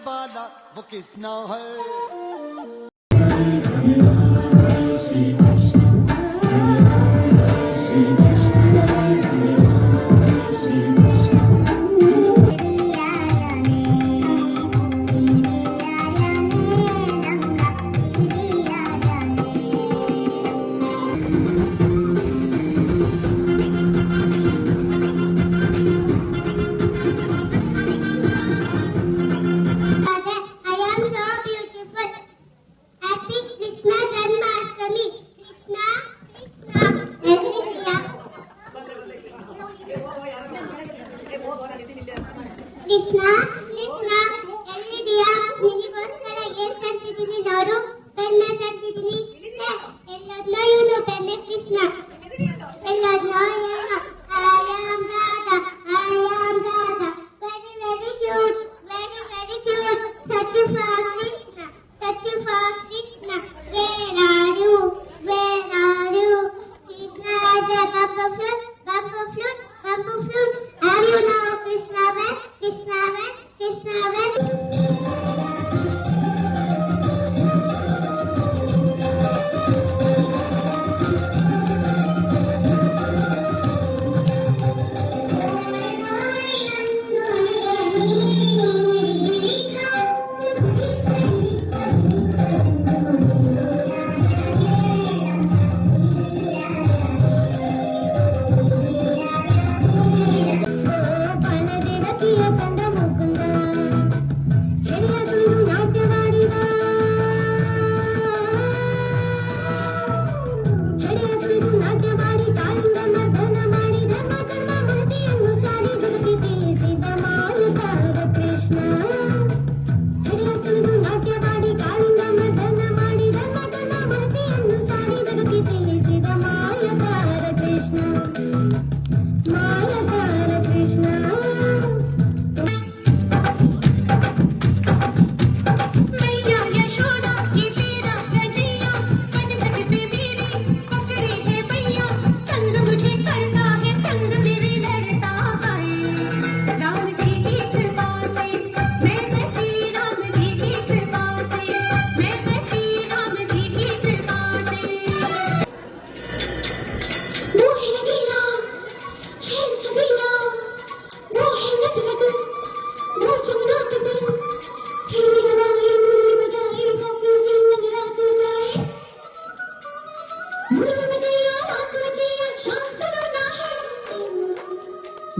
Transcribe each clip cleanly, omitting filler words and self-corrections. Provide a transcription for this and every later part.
वाला वो किसना है। ಕೃಷ್ಣ ಕೃಷ್ಣ ಎಲ್ಲಿದೀಯಾ? ನಿನಗೋಸ್ಕರ ಏನ್ ತಂದಿದ್ದೀನಿ ನೋಡು. ಪೆನ್ನ ತಂದಿದ್ದೀನಿ. ಎಲ್ಲದ್ನೋ ಇವನು ಪೆನ್ನೆ ಕೃಷ್ಣ. ಎಲ್ಲದ್ನೋ ಇವನು. I am Radha, I am Radha. Very very cute, very cute. Such a for Krishna, such a for Krishna. Where are you? Where are you? Krishna is a bumper flute, bumper flute, bumper flute. Have you know Krishna where? Krishna where? Krishna where?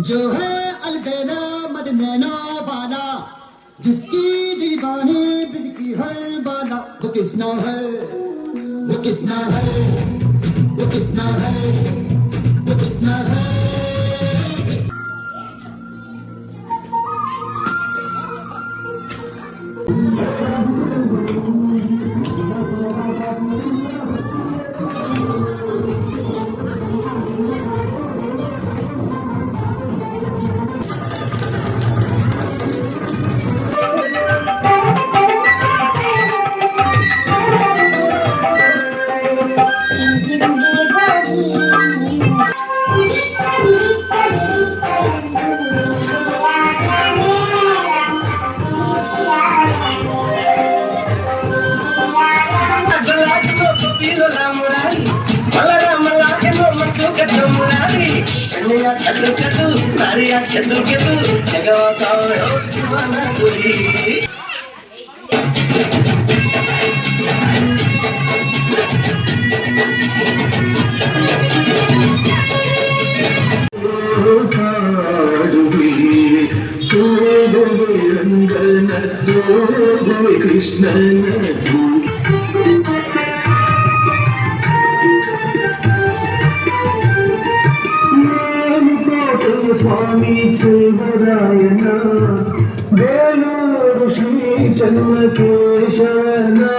जो है अलबेला मदनैना वाला, जिसकी दीवानी bridge की हर बाला, वो किसना है, वो किसना है, वो किसना है, वो किसना है। चतु चतु मारिया चतु चतु जगवा कावड़ो दीवाना कोई कृष्ण स्वामी चेवरायण वेलूरु श्री चन्नकेशवना